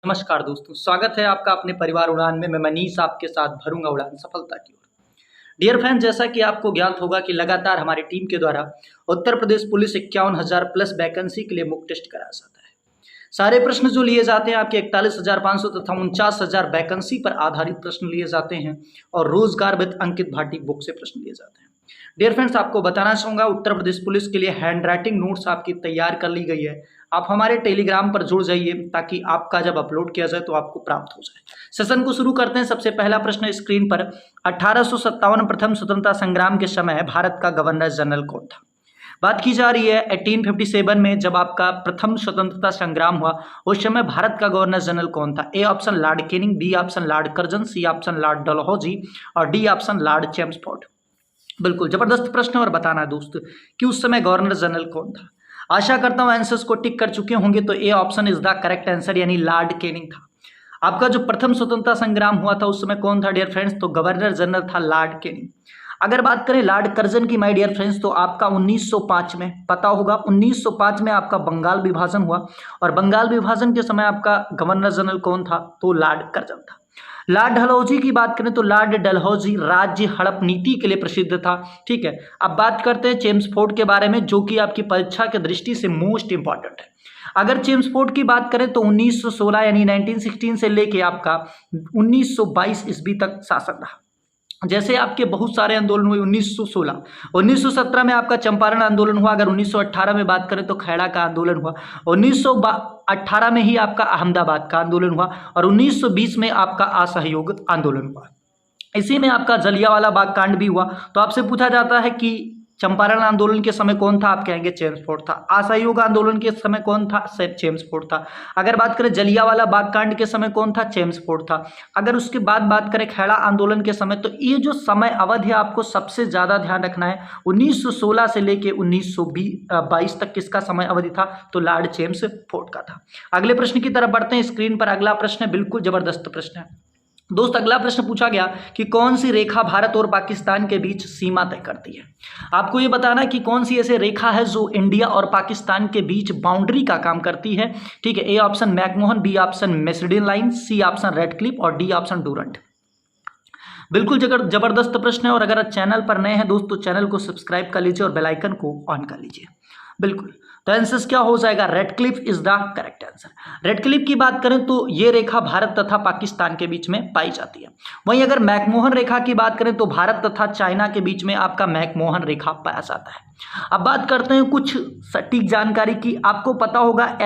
नमस्कार दोस्तों, स्वागत है आपका अपने परिवार उड़ान में। मैं मनीष आपके साथ भरूंगा उड़ान सफलता की ओर। डियर फ्रेंड, जैसा कि आपको ज्ञात होगा कि लगातार हमारी टीम के द्वारा Uttar Pradesh police 51,000 plus vacancy के लिए मुक टेस्ट कराया जाता है। सारे प्रश्न जो लिए जाते हैं आपके 41,500 तथा 49,000 वैकेंसी पर आधारित प्रश्न लिए जाते हैं और रोजगार विद अंकित भाटी बुक से प्रश्न लिए जाते हैं। डियर फ्रेंड्स, आपको बताना चाहूंगा उत्तर प्रदेश पुलिस के लिए हैंड राइटिंग नोट्स आपकी तैयार कर ली गई है। आप हमारे टेलीग्राम पर जुड़ जाइए ताकि आपका जब अपलोड किया जाए तो आपको प्राप्त हो जाए। सेशन को शुरू करते हैं। सबसे पहला प्रश्न स्क्रीन पर, 1857 प्रथम स्वतंत्रता संग्राम के समय भारत का गवर्नर जनरल कौन था? बात की जा रही है 1857 में जब आपका प्रथम स्वतंत्रता संग्राम हुआ, उस समय भारत का गवर्नर जनरल कौन था? A option Lord Canning, B option Lord Curzon, C option Lord Dalhousie और डी ऑप्शन लॉर्ड चेम्सफोर्ड। बिल्कुल जबरदस्त प्रश्न और बताना है दोस्त कि उस समय गवर्नर जनरल कौन था। आशा करता हूं आंसर्स को टिक कर चुके होंगे, तो A option is the correct answer, यानी लॉर्ड कैनिंग था। आपका जो प्रथम स्वतंत्रता संग्राम हुआ था उस समय कौन था डियर फ्रेंड्स? तो गवर्नर जनरल था लॉर्ड कैनिंग। अगर बात करें लॉर्ड कर्जन की माय डियर फ्रेंड्स, तो आपका 1905 में पता होगा, 1905 में आपका बंगाल विभाजन हुआ और बंगाल विभाजन के समय आपका गवर्नर जनरल कौन था? तो लॉर्ड कर्जन था। लॉर्ड डलहौजी की बात करें तो लॉर्ड डलहौजी राज्य हड़प नीति के लिए प्रसिद्ध था। ठीक है, अब बात करते हैं चेम्सफोर्ड के बारे में, जो कि आपकी परीक्षा की दृष्टि से मोस्ट इंपॉर्टेंट है। अगर चेम्सफोर्ड की बात करें तो 1916 यानी 1916 से लेके आपका 1922 ईस्वी तक शासन रहा। जैसे आपके बहुत सारे आंदोलन हुए 1916, 1917 में आपका चंपारण आंदोलन हुआ। अगर 1918 में बात करें तो खैड़ा का आंदोलन हुआ। 1918 में ही आपका अहमदाबाद का आंदोलन हुआ और 1920 में आपका असहयोग आंदोलन हुआ। इसी में आपका जलियांवाला बाग कांड भी हुआ। तो आपसे पूछा जाता है कि चंपारण आंदोलन के समय कौन था? आप कहेंगे चेम्सफोर्ड था। असहयोग आंदोलन के समय कौन था? चेम्सफोर्ड था। अगर बात करें जलियांवाला बाग कांड के समय कौन था? चेम्सफोर्ड था। अगर उसके बाद बात करें खैड़ा आंदोलन के समय, तो ये जो समय अवधि है आपको सबसे ज्यादा ध्यान रखना है। 1916 से लेके 1922 तक किसका समय अवधि था? तो लॉर्ड चेम्सफोर्ड का था। अगले प्रश्न की तरफ बढ़ते हैं। स्क्रीन पर अगला प्रश्न है, बिल्कुल जबरदस्त प्रश्न है दोस्त। अगला प्रश्न पूछा गया कि कौन सी रेखा भारत और पाकिस्तान के बीच सीमा तय करती है? आपको ये बताना है कि कौन सी ऐसी रेखा है जो इंडिया और पाकिस्तान के बीच बाउंड्री का काम करती है। ठीक है, A option McMahon, B option मेसडीन line, C option Radcliffe और डी ऑप्शन डूरंट। बिल्कुल जबरदस्त प्रश्न है और अगर आप चैनल पर नए हैं दोस्त तो चैनल को सब्सक्राइब कर लीजिए और बेल आइकन को ऑन कर लीजिए। बिल्कुल, तो आंसर क्या हो जाएगा? Red Cliff is the correct answer. Red Cliff की बात करें तो ये रेखा भारत तथा पाकिस्तान के बीच में पाई जाती है। वहीं अगर मैकमोहन रेखा की बात करें तो भारत तथा चाइना के बीच में आपका मैकमोहन रेखा पाया जाता है। अब बात करते हैं कुछ सटीक जानकारी की। आपको पता होगा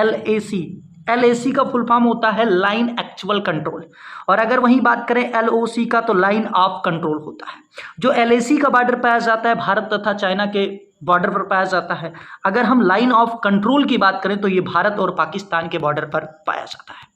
LAC का फुल फॉर्म होता है लाइन एक्चुअल कंट्रोल, और अगर वहीं बात करें LOC का तो लाइन ऑफ कंट्रोल होता है। जो LAC का बॉर्डर पाया जाता है भारत तथा चाइना के बॉर्डर पर पाया जाता है। अगर हम लाइन ऑफ कंट्रोल की बात करें तो ये भारत और पाकिस्तान के बॉर्डर पर पाया जाता है।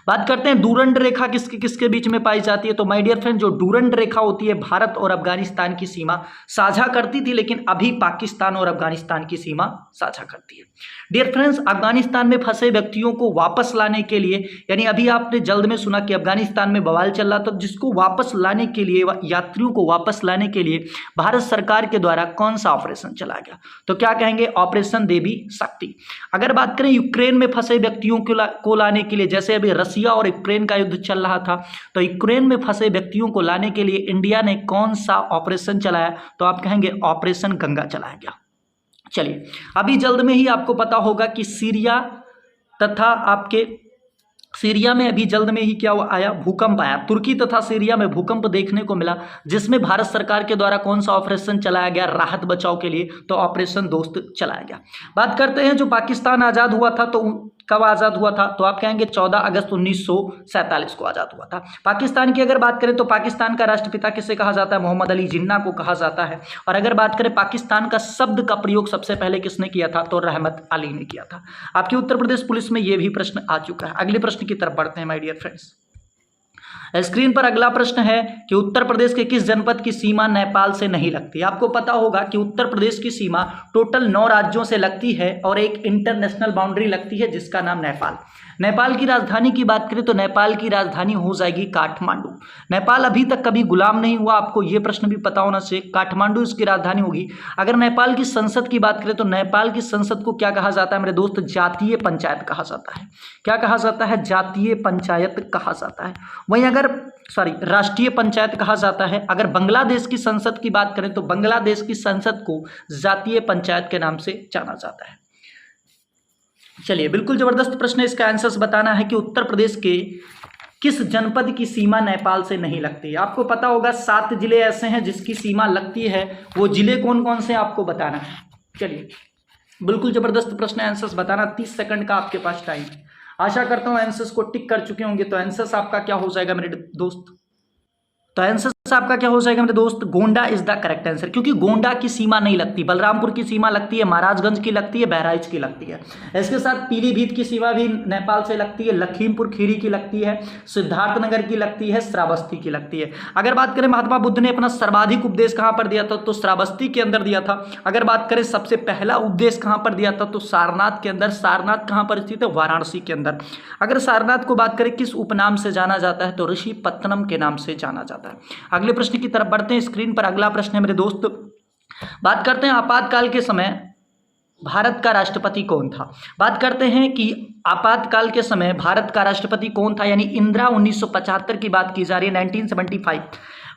बात करते हैं डूरंट रेखा किसके किसके बीच में पाई जाती है। तो माय डियर फ्रेंड, जो डूरंट रेखा होती है भारत और अफगानिस्तान की सीमा साझा करती थी, लेकिन अभी पाकिस्तान और अफगानिस्तान की सीमा साझा करती है। डियर फ्रेंड्स, अफगानिस्तान में फंसे व्यक्तियों को वापस लाने के लिए, यानी अभी आपने जल्द में सुना कि अफगानिस्तान में बवाल चल रहा था, जिसको वापस लाने के लिए, यात्रियों को वापस लाने के लिए भारत सरकार के द्वारा कौन सा ऑपरेशन चला गया? तो क्या कहेंगे? ऑपरेशन देवी शक्ति। अगर बात करें यूक्रेन में फंसे व्यक्तियों को लाने के लिए, जैसे अभी रसिया और यूक्रेन का युद्ध चल रहा था, तो यूक्रेन में फंसे व्यक्तियों को लाने के लिए इंडिया ने कौन सा ऑपरेशन चलाया? तो आप कहेंगे ऑपरेशन गंगा चलाया गया। चलिए, अभी जल्द में ही आपको पता होगा कि सीरिया तथा आपके सीरिया में अभी जल्द में ही क्या आया? भूकंप आया। तुर्की तथा सीरिया में भूकंप देखने को मिला, जिसमें भारत सरकार के द्वारा कौन सा ऑपरेशन चलाया गया राहत बचाव के लिए? तो ऑपरेशन दोस्त चलाया गया। बात करते हैं जो पाकिस्तान आज़ाद हुआ था, तो कब आज़ाद हुआ था? तो आप कहेंगे 14 अगस्त 1947 को आज़ाद हुआ था। पाकिस्तान की अगर बात करें तो पाकिस्तान का राष्ट्रपिता किसे कहा जाता है? मोहम्मद अली जिन्ना को कहा जाता है। और अगर बात करें पाकिस्तान का शब्द का प्रयोग सबसे पहले किसने किया था? तो रहमत अली ने किया था। आपकी उत्तर प्रदेश पुलिस में यह भी प्रश्न आ चुका है। अगले प्रश्न की तरफ बढ़ते हैं माय डियर फ्रेंड्स। स्क्रीन पर अगला प्रश्न है कि उत्तर प्रदेश के किस जनपद की सीमा नेपाल से नहीं लगती? आपको पता होगा कि उत्तर प्रदेश की सीमा टोटल 9 राज्यों से लगती है और एक इंटरनेशनल बाउंड्री लगती है जिसका नाम नेपाल। नेपाल की राजधानी की बात करें तो नेपाल की राजधानी हो जाएगी काठमांडू। नेपाल अभी तक कभी गुलाम नहीं हुआ, आपको ये प्रश्न भी पता होना चाहिए। काठमांडू इसकी राजधानी होगी। अगर नेपाल की संसद की बात करें तो नेपाल की संसद को क्या कहा जाता है मेरे दोस्त? जातीय पंचायत कहा जाता है। क्या कहा जाता है? जातीय पंचायत कहा जाता है। वहीं अगर राष्ट्रीय पंचायत कहा जाता है। अगर बांग्लादेश की संसद की बात करें तो बांग्लादेश की संसद को जातीय पंचायत के नाम से जाना जाता है। चलिए, बिल्कुल जबरदस्त प्रश्न है। इसका आंसर बताना है कि उत्तर प्रदेश के किस जनपद की सीमा नेपाल से नहीं लगती है। आपको पता होगा 7 जिले ऐसे हैं जिसकी सीमा लगती है, वो जिले कौन कौन से आपको बताना है। चलिए, बिल्कुल जबरदस्त प्रश्न है, आंसर्स बताना। 30 सेकंड का आपके पास टाइम है। आशा करता हूं आंसर्स को टिक कर चुके होंगे। तो आंसर्स आपका क्या हो जाएगा मेरे दोस्त? तो आंसर आपका क्या हो जाएगा मेरे दोस्त? Gonda is the correct answer, क्योंकि गोंडा की सीमा नहीं लगती, बलरामपुर की सीमा लगती है, महाराजगंज की लगती है, बहराइच की लगती है। इसके साथ पीलीभीत की सीमा भी नेपाल से लगती है, लखीमपुर खीरी की लगती है, सिद्धार्थनगर की लगती है, श्रावस्ती की लगती है। अगर बात करें महात्मा बुद्ध ने अपना सर्वाधिक उपदेश कहां पर दिया था, तो श्रावस्ती के अंदर दिया था। अगर बात करें सबसे पहला उपदेश कहां पर दिया था, तो सारनाथ के अंदर। सारनाथ कहां पर स्थित है? वाराणसी के अंदर। अगर सारनाथ को बात करें किस उपनाम से जाना जाता है, तो ऋषि पत्तनम के नाम से जाना जाता है। अगले प्रश्न की तरफ बढ़ते हैं। स्क्रीन पर अगला प्रश्न है मेरे दोस्त। बात करते हैं आपातकाल के समय भारत का राष्ट्रपति कौन था। बात करते हैं कि आपातकाल के समय भारत का राष्ट्रपति कौन था, यानी इंदिरा 1975 की बात की जा रही है।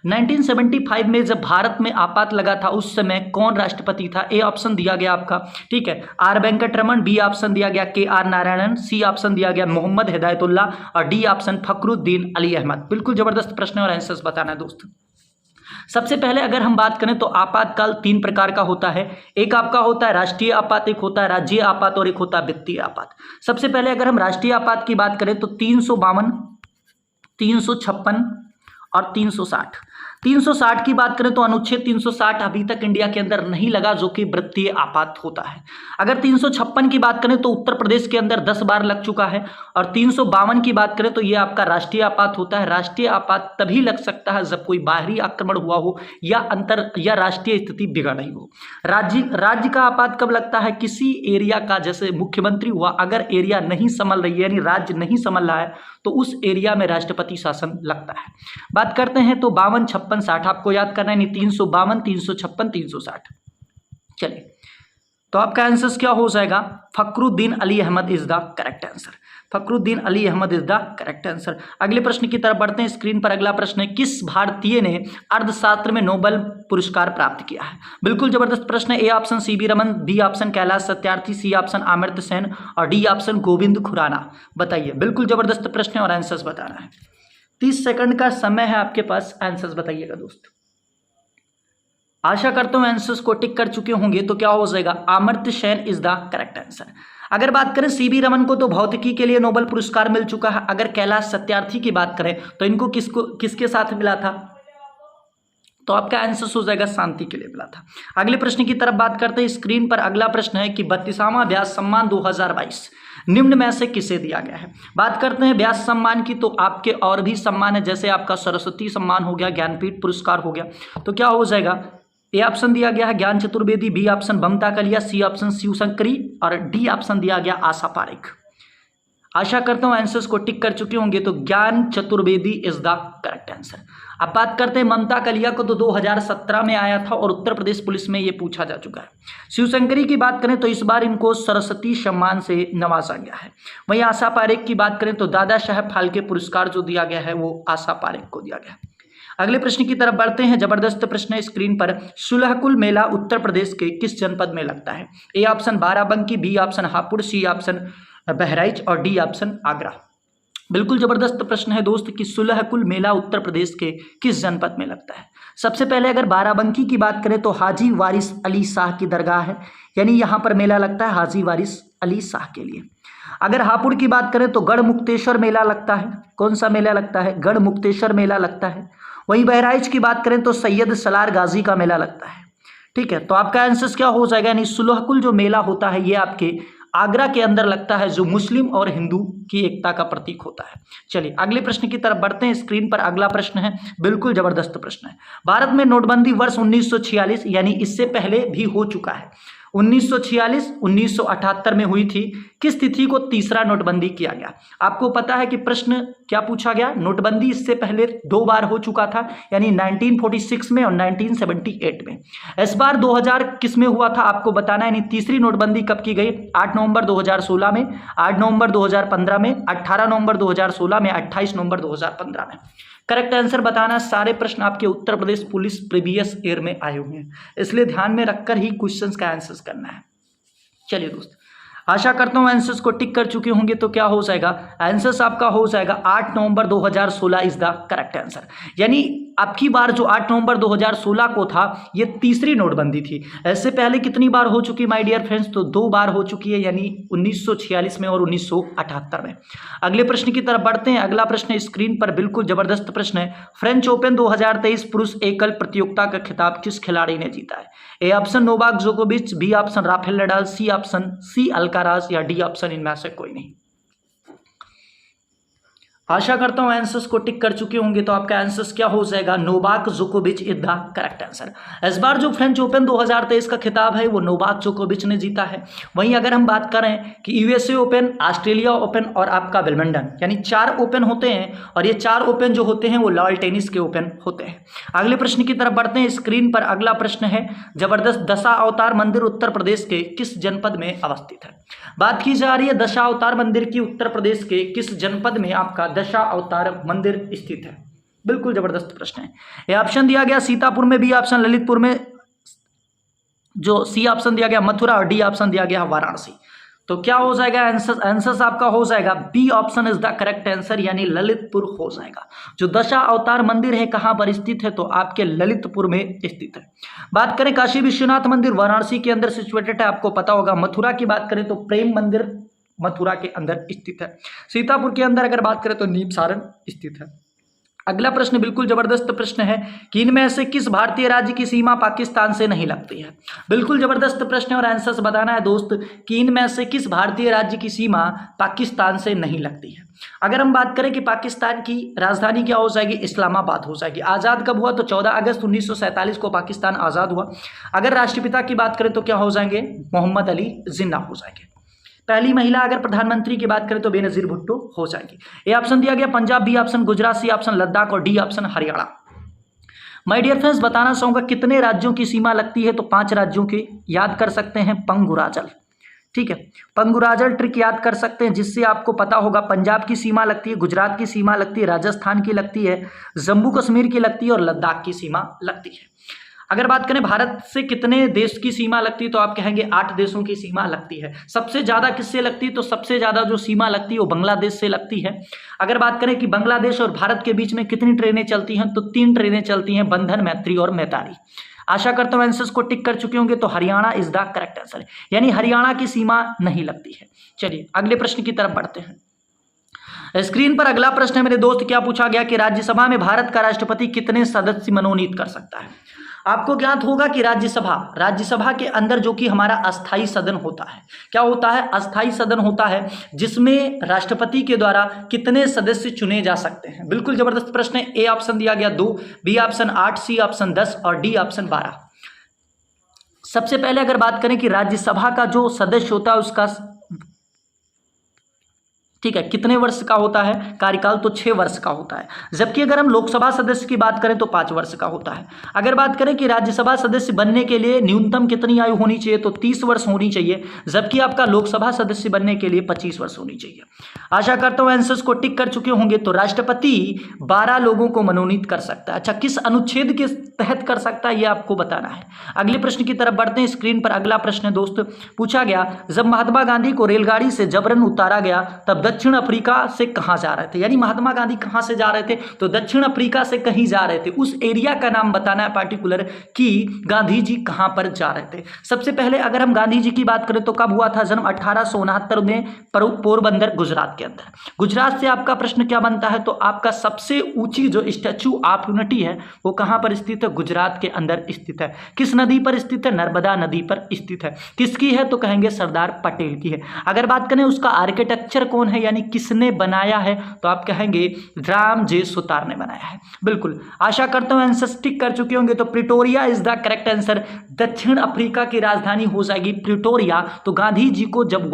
1975 में जब भारत में आपात लगा था उस समय कौन राष्ट्रपति था? ए ऑप्शन दिया गया आपका, ठीक है, आर वेंकटरमन, बी ऑप्शन दिया गया के आर नारायणन, सी ऑप्शन दिया गया मोहम्मद हिदायतुल्लाह और डी ऑप्शन फखरुद्दीन अली अहमद। बिल्कुल जबरदस्त प्रश्न और आंसर्स बताना है दोस्त। सबसे पहले अगर हम बात करें तो आपातकाल 3 प्रकार का होता है। एक आपका होता है राष्ट्रीय आपात, एक होता है राज्य आपात और एक होता है वित्तीय आपात। सबसे पहले अगर हम राष्ट्रीय आपात की बात करें तो 352, 356 और 360। 360 की बात करें तो अनुच्छेद 360 अभी तक इंडिया के अंदर नहीं लगा, जो कि वित्तीय आपात होता है। अगर 356 की बात करें तो उत्तर प्रदेश के अंदर 10 बार लग चुका है। और 352 की बात करें तो यह आपका राष्ट्रीय आपात होता है। राष्ट्रीय आपात तभी लग सकता है जब कोई बाहरी आक्रमण हुआ हो या राष्ट्रीय स्थिति बिगड़ रही हो। राज्य का आपात कब लगता है? किसी एरिया का, जैसे मुख्यमंत्री हुआ, अगर एरिया नहीं संभल रही है यानी राज्य नहीं संभल रहा है तो उस एरिया में राष्ट्रपति शासन लगता है। बात करते हैं तो 52, 56, 60 आपको याद करना है, 352, 356, 360। चलिए, तो आपका आंसर क्या हो जाएगा? Fakhruddin Ali Ahmed is the correct answer. Fakhruddin Ali Ahmed is the correct answer. अगले प्रश्न की तरफ बढ़ते हैं। स्क्रीन पर अगला प्रश्न है, किस भारतीय ने अर्थशास्त्र में नोबेल पुरस्कार प्राप्त किया है? बिल्कुल जबरदस्त प्रश्न है। A option CV Raman, B option Kailash Satyarthi, C option Amartya Sen और डी ऑप्शन गोविंद खुराना। बताइए, बिल्कुल जबरदस्त प्रश्न है और आंसर्स बताना है। 30 सेकंड का समय है आपके पास, आंसर्स बताइएगा दोस्त। आशा करता हूं आंसर्स को टिक कर चुके होंगे। तो क्या हो जाएगा? Amartya Sen is the correct answer. अगर बात करें सीवी रमन को तो भौतिकी के लिए नोबेल पुरस्कार मिल चुका है। अगर कैलाश सत्यार्थी की बात करें तो इनको किसके साथ मिला था? तो आपका आंसर हो जाएगा शांति के लिए मिला था। अगले प्रश्न की तरफ बात करते हैं। स्क्रीन पर अगला प्रश्न है कि 32वां व्यास सम्मान 2022 निम्न में से किसे दिया गया है? बात करते हैं व्यास सम्मान की, तो आपके और भी सम्मान है, जैसे आपका सरस्वती सम्मान हो गया, ज्ञानपीठ पुरस्कार हो गया। तो क्या हो जाएगा? ए ऑप्शन दिया गया है ज्ञान चतुर्वेदी, बी ऑप्शन ममता कलिया, सी ऑप्शन शिवशंकरी और डी ऑप्शन दिया गया आशा पारेख। आशा करता हूं आंसर्स को टिक कर चुके होंगे। तो ज्ञान Chaturvedi is the correct answer. अब बात करते हैं ममता कलिया को, तो 2017 में आया था और उत्तर प्रदेश पुलिस में ये पूछा जा चुका है। शिवशंकरी की बात करें तो इस बार इनको सरस्वती सम्मान से नवाजा गया है। वहीं आशा पारेख की बात करें तो दादा साहब फाल्के पुरस्कार जो दिया गया है वो आशा पारेख को दिया गया। अगले प्रश्न की तरफ बढ़ते हैं। जबरदस्त प्रश्न है स्क्रीन पर। सुलहकुल मेला उत्तर प्रदेश के किस जनपद में लगता है? A option Barabanki, B option Hapur, C option Bahraich और डी ऑप्शन आगरा। बिल्कुल जबरदस्त प्रश्न है दोस्त कि सुलहकुल मेला उत्तर प्रदेश के किस जनपद में लगता है? सबसे पहले अगर बाराबंकी की बात करें तो हाजी वारिस अली शाह की दरगाह है, यानी यहाँ पर मेला लगता है हाजी वारिस अली शाह के लिए। अगर हापुड़ की बात करें तो गढ़ मुक्तेश्वर मेला लगता है। कौन सा मेला लगता है? गढ़ मुक्तेश्वर मेला लगता है। वहीं बहराइच की बात करें तो सैयद सलार गाजी का मेला लगता है। ठीक है, तो आपका आंसर क्या हो जाएगा? यानी सुलहकुल जो मेला होता है ये आपके आगरा के अंदर लगता है, जो मुस्लिम और हिंदू की एकता का प्रतीक होता है। चलिए अगले प्रश्न की तरफ बढ़ते हैं। स्क्रीन पर अगला प्रश्न है, बिल्कुल जबरदस्त प्रश्न है। भारत में नोटबंदी वर्ष 1946 यानी इससे पहले भी हो चुका है। 1946, 1978 में हुई थी। किस तिथि को तीसरा नोटबंदी किया गया? आपको पता है कि प्रश्न क्या पूछा गया, नोटबंदी इससे पहले 2 बार हो चुका था, यानी 1946 में और 1978 में। इस बार 2000 किस में हुआ था आपको बताना है, यानी तीसरी नोटबंदी कब की गई? 8 नवंबर 2016 में, 8 नवंबर 2015 में, 18 नवंबर 2016 में, 28 नवंबर 2015 में। करेक्ट आंसर बताना। सारे प्रश्न आपके Uttar Pradesh police previous year में आए हुए हैं, इसलिए ध्यान में रखकर ही क्वेश्चंस का आंसर करना है। चलिए दोस्त, आशा करता हूं आंसर्स को टिक कर चुके होंगे। तो क्या हो जाएगा, आंसर्स आपका हो जाएगा 8 नवंबर 2016 इज द करेक्ट आंसर। यानी आपकी बार जो 8 नवंबर 2016 को था, ये तीसरी नोटबंदी थी। ऐसे पहले कितनी बार हो चुकी माय डियर फ्रेंड्स? तो 2 बार हो चुकी है, यानी 1946 में और 1978 में। अगले प्रश्न की तरफ बढ़ते हैं। अगला प्रश्न स्क्रीन पर बिल्कुल जबरदस्त प्रश्न है। फ्रेंच ओपन 2023 पुरुष एकल प्रतियोगिता का खिताब किस खिलाड़ी ने जीता है? ए ऑप्शन नोवाक जोकोविच, B option Rafael Nadal, C option C Alcaraz या डी ऑप्शन इनमें से कोई नहीं। आशा करता हूं आंसर्स को टिक कर चुके होंगे। तो आपका आंसर्स क्या हो जाएगा, नोवाक जोकोविच इज द करेक्ट आंसर। इस बार जो फ्रेंच ओपन 2023 का खिताब है वो नोवाक जोकोविच ने जीता है। वहीं अगर हम बात करें कि यूएसए ओपन, ऑस्ट्रेलिया ओपन और आपका विंबलडन, यानी 4 ओपन होते हैं, और ये 4 ओपन जो होते हैं वो लॉन टेनिस के ओपन होते हैं। अगले प्रश्न की तरफ बढ़ते हैं। स्क्रीन पर अगला प्रश्न है जबरदस्त दशावतार मंदिर उत्तर प्रदेश के किस जनपद में अवस्थित है? बात की जा रही है दशावतार मंदिर की, उत्तर प्रदेश के किस जनपद में आपका दशावतार मंदिर स्थित है? बिल्कुल जबरदस्त प्रश्न है। ये ऑप्शन दिया गया सीतापुर में, बी ऑप्शन ललितपुर में, जो सी ऑप्शन दिया गया मथुरा, और डी ऑप्शन दिया गया वाराणसी। तो क्या हो जाएगा आंसर आपका हो जाएगा B option is the correct answer, यानी ललितपुर हो जाएगा। जो दशा अवतार मंदिर है कहां पर स्थित है? तो आपके ललितपुर में स्थित है। बात करें काशी विश्वनाथ मंदिर वाराणसी के अंदर सिचुएटेड है, आपको पता होगा। मथुरा की बात करें तो प्रेम मंदिर मथुरा के अंदर स्थित है। सीतापुर के अंदर अगर बात करें तो नीम सारण स्थित है। अगला प्रश्न बिल्कुल जबरदस्त प्रश्न है कि इनमें से किस भारतीय राज्य की सीमा पाकिस्तान से नहीं लगती है? बिल्कुल जबरदस्त प्रश्न है और आंसर्स बताना है दोस्त कि इनमें से किस भारतीय राज्य की सीमा पाकिस्तान से नहीं लगती है। अगर हम बात करें कि पाकिस्तान की राजधानी क्या हो जाएगी, इस्लामाबाद हो जाएगी। आज़ाद कब हुआ? तो 14 अगस्त 1947 को पाकिस्तान आज़ाद हुआ। अगर राष्ट्रपिता की बात करें तो क्या हो जाएंगे? मोहम्मद अली जिन्ना हो जाएंगे। पहली महिला अगर प्रधानमंत्री की बात करें तो बेनजीर भुट्टो हो जाएगी। ए ऑप्शन दिया गया Punjab, B option Gujarat, C option Ladakh और D option Haryana. My dear friends, बताना चाहूंगा कितने राज्यों की सीमा लगती है? तो 5 राज्यों की याद कर सकते हैं। पंगुराजल, ठीक है, पंगुराजल ट्रिक याद कर सकते हैं, जिससे आपको पता होगा पंजाब की सीमा लगती है, गुजरात की सीमा लगती है, राजस्थान की लगती है, जम्मू कश्मीर की लगती है और लद्दाख की सीमा लगती है। अगर बात करें भारत से कितने देश की सीमा लगती है तो आप कहेंगे 8 देशों की सीमा लगती है। सबसे ज़्यादा किससे लगती है? तो सबसे ज़्यादा जो सीमा लगती है वो बांग्लादेश से लगती है। अगर बात करें कि बांग्लादेश और भारत के बीच में कितनी ट्रेनें चलती हैं, तो 3 ट्रेनें चलती हैं, बंधन, मैत्री और मैतारी। आशा करता हूँ आंसर्स को टिक कर चुके होंगे। तो Haryana is the correct answer, यानी हरियाणा की सीमा नहीं लगती है। चलिए अगले प्रश्न की तरफ बढ़ते हैं। स्क्रीन पर अगला प्रश्न है मेरे दोस्त, क्या पूछा गया कि राज्यसभा में भारत का राष्ट्रपति कितने सदस्य मनोनीत कर सकता है? आपको ज्ञात होगा कि राज्यसभा के अंदर जो कि हमारा अस्थाई सदन होता है, क्या होता है? अस्थाई सदन होता है, जिसमें राष्ट्रपति के द्वारा कितने सदस्य चुने जा सकते हैं। बिल्कुल जबरदस्त प्रश्न है। ए ऑप्शन दिया गया 2, बी ऑप्शन 8, सी ऑप्शन 10 और डी ऑप्शन 12। सबसे पहले अगर बात करें कि राज्यसभा का जो सदस्य होता है उसका, ठीक है, कितने वर्ष का होता है कार्यकाल? तो 6 वर्ष का होता है। जबकि अगर हम लोकसभा सदस्य की बात करें तो 5 वर्ष का होता है। अगर बात करें कि राज्यसभा सदस्य बनने के लिए न्यूनतम कितनी आयु होनी चाहिए, तो 30 वर्ष होनी चाहिए, जबकि आपका लोकसभा सदस्य बनने के लिए 25 वर्ष होनी चाहिए। आशा करता हूं आंसर्स को टिक कर चुके होंगे। तो राष्ट्रपति 12 लोगों को मनोनीत कर सकता है। अच्छा, किस अनुच्छेद के तहत कर सकता है ये आपको बताना है। अगले प्रश्न की तरफ बढ़ते हैं। स्क्रीन पर अगला प्रश्न दोस्त पूछा गया, जब महात्मा गांधी को रेलगाड़ी से जबरन उतारा गया तब दक्षिण अफ्रीका से कहां जा रहे थे? यानी महात्मा गांधी कहां से जा रहे थे? तो दक्षिण अफ्रीका से कहीं जा रहे थे। उस एरिया का नाम बताना है पार्टिकुलर कि गांधी जी कहां पर जा रहे थे। सबसे पहले अगर हम गांधी जी की बात करें तो कब हुआ था जन्म? 1869 में पोरबंदर गुजरात के अंदर। गुजरात से आपका प्रश्न क्या बनता है? तो आपका सबसे ऊंची जो स्टैचू ऑफ यूनिटी है वो कहां पर स्थित है? गुजरात के अंदर स्थित है। किस नदी पर स्थित है? नर्मदा नदी पर स्थित है। किसकी है? तो कहेंगे सरदार पटेल की है। अगर बात करें उसका आर्किटेक्चर कौन है है यानी किसने बनाया है, तो आप कहेंगे राम जे सुतार ने बनाया है। बिल्कुल, आशा करता हूं आंसर टिक कर चुके होंगे। तो Pretoria is the correct answer. दक्षिण अफ्रीका की राजधानी हो जाएगी प्रिटोरिया। तो गांधी जी को जब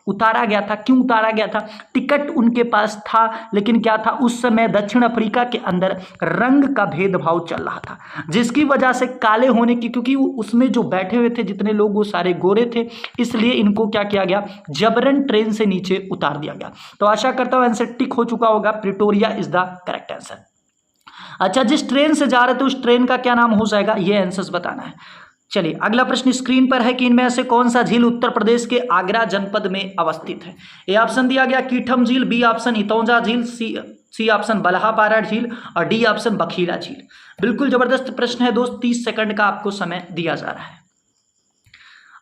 उतारा गया था, क्यों उतारा गया था? टिकट उनके पास था, लेकिन क्या था, उस समय दक्षिण अफ्रीका के अंदर रंग का भेदभाव चल रहा था, जिसकी वजह से काले होने की, क्योंकि उसमें जो बैठे हुए थे जितने लोग वो सारे गोरे थे, इसलिए इनको क्या किया गया, जबरन ट्रेन से नीचे उतार दिया गया। तो आशा करता हूं आंसर टिक हो चुका होगा, Pretoria is the correct answer. अच्छा, जिस ट्रेन से जा रहे थे उस ट्रेन का क्या नाम हो जाएगा, ये आंसर बताना है। चलिए, अगला प्रश्न स्क्रीन पर है कि इनमें से कौन सा झील उत्तर प्रदेश के आगरा जनपद में अवस्थित है? ए ऑप्शन दिया गया कीठम झील, बी ऑप्शन इतौजा झील, सी ऑप्शन बल्हापारा झील और डी ऑप्शन बखीरा झील। बिल्कुल जबरदस्त प्रश्न है दोस्त, 30 सेकंड का आपको समय दिया जा रहा है।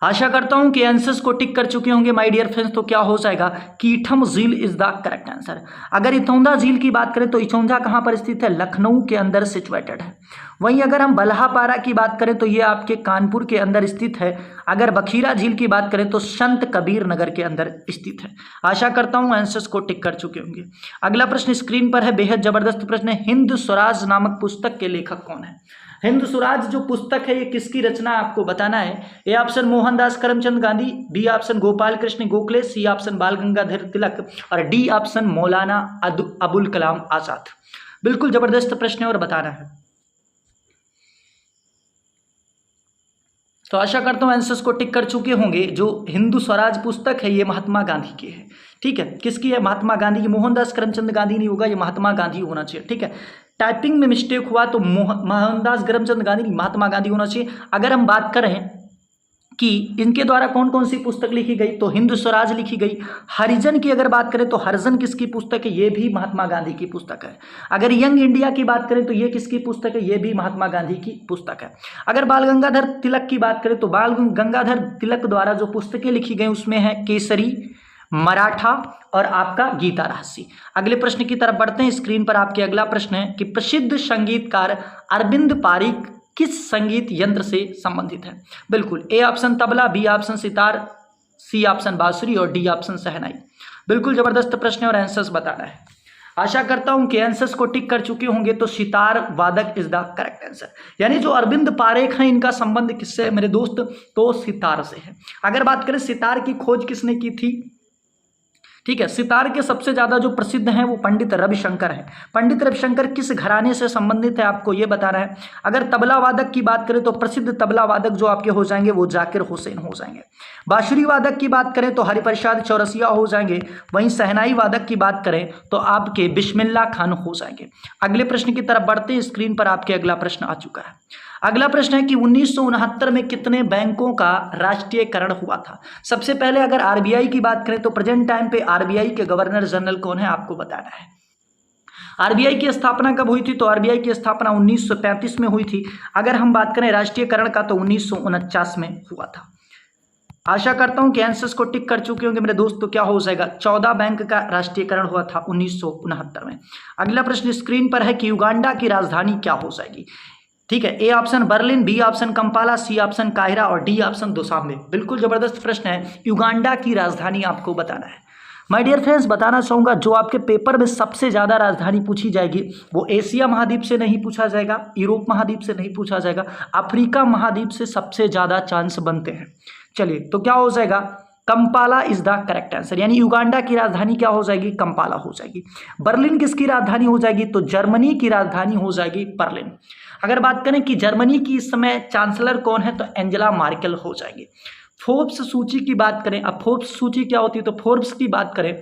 आशा करता हूं कि आंसर्स को टिक कर चुके होंगे माय डियर फ्रेंड्स। तो क्या हो जाएगा, कीठम झील इज द करेक्ट आंसर। अगर इतौजा झील की बात करें तो इतौजा कहां पर स्थित है, लखनऊ के अंदर सिचुएटेड है। वहीं अगर हम बल्हापारा की बात करें तो ये आपके कानपुर के अंदर स्थित है। अगर बखीरा झील की बात करें तो संत कबीर नगर के अंदर स्थित है। आशा करता हूं आंसर्स को टिक कर चुके होंगे। अगला प्रश्न स्क्रीन पर है, बेहद जबरदस्त प्रश्न है। हिंद स्वराज नामक पुस्तक के लेखक कौन है? हिंद स्वराज जो पुस्तक है ये किसकी रचना आपको बताना है। A option Mohandas Karamchand Gandhi, B option Gopal Krishna Gokhale, C option Bal Gangadhar तिलक और डी ऑप्शन मौलाना अबुल कलाम आजाद। बिल्कुल जबरदस्त प्रश्न है और बताना है। तो आशा करता हूं आंसर्स को टिक कर चुके होंगे। जो हिंदू स्वराज पुस्तक है ये महात्मा गांधी की है। ठीक है, किसकी है, महात्मा गांधी की। मोहनदास करमचंद गांधी नहीं होगा, ये महात्मा गांधी होना चाहिए। ठीक है, टाइपिंग में मिस्टेक हुआ तो मोहनदास करमचंद गांधी नहीं, महात्मा गांधी होना चाहिए। अगर हम बात करें कि इनके द्वारा कौन कौन सी पुस्तक लिखी गई, तो हिंद स्वराज लिखी गई। हरिजन की अगर बात करें तो हरिजन किसकी पुस्तक है, ये भी महात्मा गांधी की पुस्तक है। अगर यंग इंडिया की बात करें तो ये किसकी पुस्तक है, ये भी महात्मा गांधी की पुस्तक है। अगर बाल गंगाधर तिलक की बात करें तो बाल गंगाधर तिलक द्वारा जो पुस्तकें लिखी गई उसमें है केसरी, मराठा और आपका गीता रहस्य। अगले प्रश्न की तरफ बढ़ते हैं। स्क्रीन पर आपके अगला प्रश्न है कि प्रसिद्ध संगीतकार अरविंद पारिक किस संगीत यंत्र से संबंधित है? बिल्कुल, A option tabla, B option sitar, C option bansuri और डी ऑप्शन शहनाई। बिल्कुल जबरदस्त प्रश्न और आंसर्स बताना है। आशा करता हूं कि आंसर्स को टिक कर चुके होंगे। तो सितार वादक इज द करेक्ट आंसर। यानी जो अरविंद पारेख हैं इनका संबंध किससे है मेरे दोस्त, तो सितार से है। अगर बात करें सितार की खोज किसने की थी, ठीक है, सितार के सबसे ज्यादा जो प्रसिद्ध हैं वो पंडित रविशंकर हैं। पंडित रविशंकर किस घराने से संबंधित है आपको ये बताना है। अगर तबला वादक की बात करें तो प्रसिद्ध तबला वादक जो आपके हो जाएंगे वो जाकिर हुसैन हो जाएंगे। बांसुरी वादक की बात करें तो हरिप्रसाद चौरसिया हो जाएंगे। वहीं शहनाई वादक की बात करें तो आपके बिस्मिल्लाह खान हो जाएंगे। अगले प्रश्न की तरफ बढ़ते हैं। स्क्रीन पर आपके अगला प्रश्न आ चुका है। अगला प्रश्न है कि 1969 में कितने बैंकों का राष्ट्रीयकरण हुआ था? सबसे पहले अगर आरबीआई की बात करें तो प्रेजेंट टाइम पे आरबीआई के गवर्नर जनरल कौन है आपको बताना है। आरबीआई की स्थापना कब हुई थी? तो आरबीआई की स्थापना 1935 में हुई थी। अगर हम बात करें राष्ट्रीयकरण का तो 1949 में हुआ था। आशा करता हूं कि आंसर्स को टिक कर चुके होंगे मेरे दोस्त। तो क्या हो जाएगा, 14 बैंक का राष्ट्रीयकरण हुआ था 1969 में। अगला प्रश्न स्क्रीन पर है कि युगांडा की राजधानी क्या हो जाएगी? ठीक है, A option Berlin, B option Kampala, C option काहिरा और डी ऑप्शन दुशांबे। बिल्कुल जबरदस्त प्रश्न है। युगांडा की राजधानी आपको बताना है। माय डियर फ्रेंड्स, बताना चाहूंगा जो आपके पेपर में सबसे ज्यादा राजधानी पूछी जाएगी वो एशिया महाद्वीप से नहीं पूछा जाएगा, यूरोप महाद्वीप से नहीं पूछा जाएगा, अफ्रीका महाद्वीप से सबसे ज्यादा चांस बनते हैं। चलिए, तो क्या हो जाएगा, Kampala is the correct answer. यानी युगांडा की राजधानी क्या हो जाएगी, कंपाला हो जाएगी। बर्लिन किसकी राजधानी हो जाएगी? तो जर्मनी की राजधानी हो जाएगी बर्लिन। अगर बात करें कि जर्मनी की इस समय चांसलर कौन है तो एंजेला मार्केल हो जाएगी। फोर्ब्स सूची की बात करें, अब फोर्ब्स सूची क्या होती है, तो फोर्ब्स की बात करें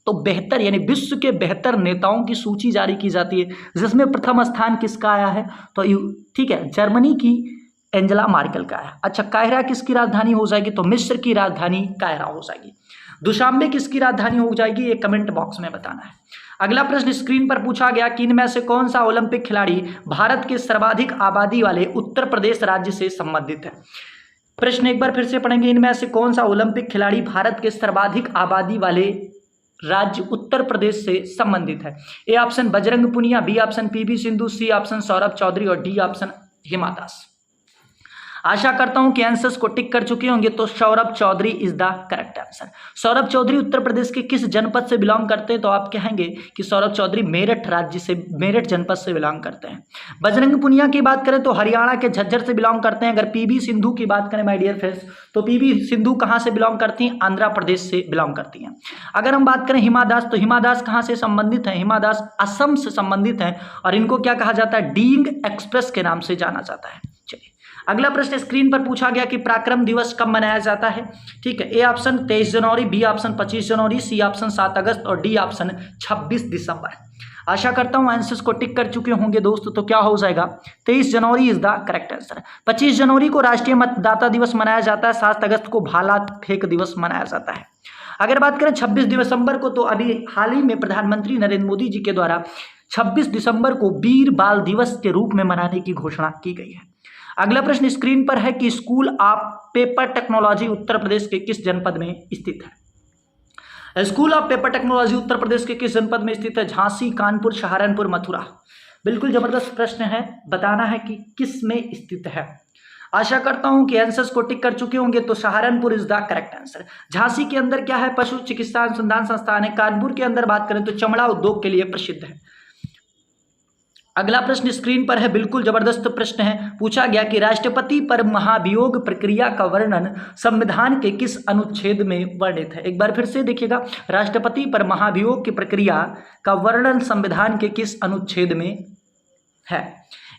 तो बेहतर यानी विश्व के बेहतर नेताओं की सूची जारी की जाती है, जिसमें प्रथम स्थान किसका आया है, तो ठीक है, जर्मनी की एंजेला मार्केल का है। अच्छा, काहिरा किसकी राजधानी हो जाएगी? तो मिस्र की राजधानी काहिरा हो जाएगी। दुशांबे किसकी राजधानी हो जाएगी? ये कमेंट बॉक्स में बताना है। अगला प्रश्न स्क्रीन पर पूछा गया कि इनमें से कौन सा ओलंपिक खिलाड़ी भारत के सर्वाधिक आबादी वाले उत्तर प्रदेश राज्य से संबंधित है? प्रश्न एक बार फिर से पढ़ेंगे। इनमें से कौन सा ओलंपिक खिलाड़ी भारत के सर्वाधिक आबादी वाले राज्य उत्तर प्रदेश से संबंधित है? A option Bajrang Punia, B option PV Sindhu, C option Saurabh Chaudhary और डी ऑप्शन हिमा दास। आशा करता हूं कि आंसर्स को टिक कर चुके होंगे। तो Saurabh Chaudhary is the correct answer. Answer. Saurabh Chaudhary Uttar Pradesh के किस जनपद से बिलोंग करते हैं? तो आप कहेंगे कि सौरभ चौधरी मेरठ राज्य से, मेरठ जनपद से बिलोंग करते हैं। बजरंग पुनिया की बात करें तो हरियाणा के झज्जर से बिलोंग करते हैं। अगर पीवी सिंधु की बात करें माय डियर फ्रेंड्स, तो पीवी सिंधु कहाँ से बिलोंग करती हैं? आंध्र प्रदेश से बिलोंग करती हैं। अगर हम बात करें हिमा दास, तो हिमा दास कहाँ से संबंधित है? हिमा दास असम से संबंधित हैं और इनको क्या कहा जाता है? डीइंग एक्सप्रेस के नाम से जाना जाता है। चलिए अगला प्रश्न स्क्रीन पर पूछा गया कि पराक्रम दिवस कब मनाया जाता है? ठीक है, ए ऑप्शन 23 जनवरी, बी ऑप्शन 25 जनवरी, सी ऑप्शन 7 अगस्त और डी ऑप्शन 26 दिसंबर। आशा करता हूं आंसर्स को टिक कर चुके होंगे दोस्तों। तो क्या हो जाएगा? 23 जनवरी इज द करेक्ट आंसर। 25 जनवरी को राष्ट्रीय मतदाता दिवस मनाया जाता है। 7 अगस्त को भाला फेंक दिवस मनाया जाता है। अगर बात करें 26 दिसंबर को, तो अभी हाल ही में प्रधानमंत्री नरेंद्र मोदी जी के द्वारा 26 दिसंबर को वीर बाल दिवस के रूप में मनाने की घोषणा की गई है। अगला प्रश्न स्क्रीन पर है कि स्कूल ऑफ पेपर टेक्नोलॉजी उत्तर प्रदेश के किस जनपद में स्थित है? स्कूल ऑफ पेपर टेक्नोलॉजी उत्तर प्रदेश के किस जनपद में स्थित है? झांसी, कानपुर, सहारनपुर, मथुरा। बिल्कुल जबरदस्त प्रश्न है, बताना है कि किस में स्थित है। आशा करता हूं कि आंसर्स को टिक कर चुके होंगे। तो Saharanpur is the correct answer. Jhansi के अंदर क्या है? पशु चिकित्सा अनुसंधान संस्थान है। कानपुर के अंदर बात करें तो चमड़ा उद्योग के लिए प्रसिद्ध है। अगला प्रश्न स्क्रीन पर है, बिल्कुल जबरदस्त प्रश्न है। पूछा गया कि राष्ट्रपति पर महाभियोग प्रक्रिया का वर्णन संविधान के किस अनुच्छेद में वर्णित है? एक बार फिर से देखिएगा, राष्ट्रपति पर महाभियोग की प्रक्रिया का वर्णन संविधान के किस अनुच्छेद में है?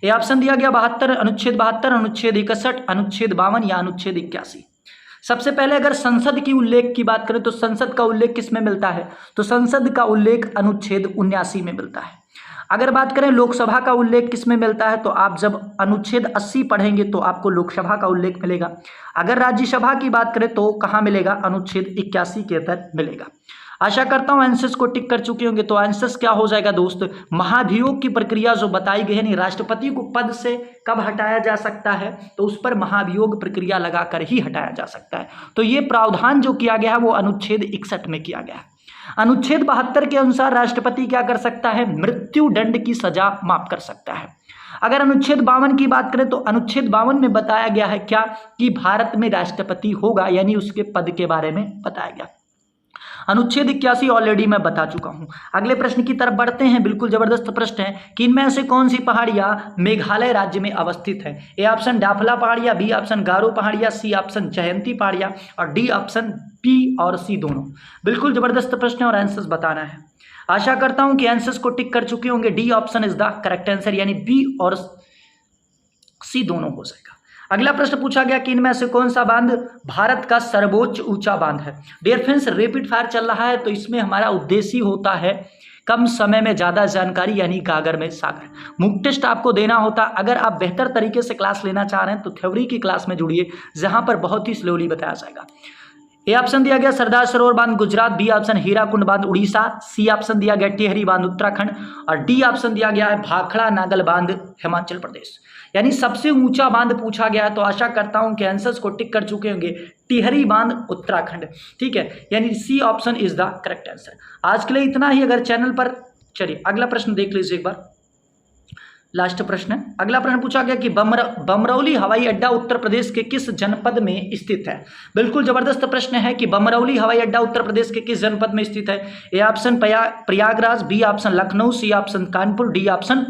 ये ऑप्शन दिया गया 72, अनुच्छेद 72, अनुच्छेद 61, अनुच्छेद 52 या अनुच्छेद 81। सबसे पहले अगर संसद की उल्लेख की बात करें तो संसद का उल्लेख किस में मिलता है? तो संसद का उल्लेख अनुच्छेद 79 में मिलता है। अगर बात करें लोकसभा का उल्लेख किस में मिलता है? तो आप जब अनुच्छेद 80 पढ़ेंगे तो आपको लोकसभा का उल्लेख मिलेगा। अगर राज्यसभा की बात करें तो कहाँ मिलेगा? अनुच्छेद 81 के अंदर मिलेगा। आशा करता हूं आंसर्स को टिक कर चुके होंगे। तो आंसर्स क्या हो जाएगा दोस्त? महाभियोग की प्रक्रिया जो बताई गई है, नहीं राष्ट्रपति को पद से कब हटाया जा सकता है? तो उस पर महाभियोग प्रक्रिया लगाकर ही हटाया जा सकता है। तो ये प्रावधान जो किया गया है वो अनुच्छेद 61 में किया गया है। अनुच्छेद 72 के अनुसार राष्ट्रपति क्या कर सकता है? मृत्यु दंड की सजा माफ कर सकता है। अगर अनुच्छेद 52 की बात करें तो अनुच्छेद 52 में बताया गया है क्या? कि भारत में राष्ट्रपति होगा, यानी उसके पद के बारे में बताया गया। अनुच्छेद 81 ऑलरेडी मैं बता चुका हूं। अगले प्रश्न की तरफ बढ़ते हैं। बिल्कुल जबरदस्त प्रश्न है कि इनमें से कौन सी पहाड़ियां मेघालय राज्य में अवस्थित है? ए ऑप्शन डाफला पहाड़ियां, बी ऑप्शन गारो पहाड़ियां, सी ऑप्शन जयंती पहाड़ियां और डी ऑप्शन बी और सी दोनों। बिल्कुल जबरदस्त प्रश्न है और आंसर्स बताना है। आशा करता हूं कि आंसर्स को टिक कर चुके होंगे। D option is the correct answer, यानी बी और सी दोनों हो जाएगा। अगला प्रश्न पूछा गया कि इनमें से कौन सा बांध भारत का सर्वोच्च ऊंचा बांध है? डियर फ्रेंड्स, रैपिड फायर चल रहा है तो इसमें हमारा उद्देश्य होता है कम समय में ज़्यादा जानकारी, यानी गागर में सागर। मुक्त टेस्ट आपको देना होता। अगर आप बेहतर तरीके से क्लास लेना चाह रहे हैं तो थ्योरी की क्लास में जुड़िए, जहां पर बहुत ही स्लोली बताया जाएगा। ए ऑप्शन दिया गया सरदार सरोवर बांध गुजरात, बी ऑप्शन हीराकुंड बांध उड़ीसा, सी ऑप्शन दिया गया टिहरी बांध उत्तराखंड और डी ऑप्शन दिया गया है भाखड़ा नागल बांध हिमाचल प्रदेश। यानी सबसे ऊंचा बांध पूछा गया है। तो आशा करता हूं कि आंसर्स को टिक कर चुके होंगे। टिहरी बांध उत्तराखंड, ठीक है, यानी C option is the correct answer. आज के लिए इतना ही। अगर चैनल पर, चलिए अगला प्रश्न देख लीजिए एक बार, लास्ट प्रश्न है। अगला प्रश्न पूछा गया कि बमरौली हवाई अड्डा उत्तर प्रदेश के किस जनपद में स्थित है? बिल्कुल जबरदस्त प्रश्न है कि बमरौली हवाई अड्डा उत्तर प्रदेश के किस जनपद में स्थित है? A option Prayagraj, B option Lucknow, C option Kanpur, D option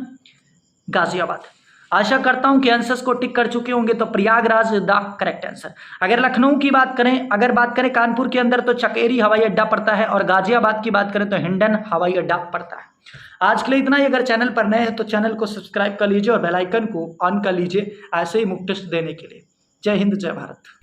Ghaziabad. आशा करता हूं कि आंसर्स को टिक कर चुके होंगे। तो Prayagraj is the correct answer. अगर लखनऊ की बात करें, अगर बात करें कानपुर के अंदर तो चकेरी हवाई अड्डा पड़ता है और गाजियाबाद की बात करें तो हिंडन हवाई अड्डा पड़ता है। आज के लिए इतना ही। अगर चैनल पर नए हैं तो चैनल को सब्सक्राइब कर लीजिए और बेल आइकन को ऑन कर लीजिए ऐसे ही मुफ्त टेस्ट देने के लिए। जय हिंद, जय भारत।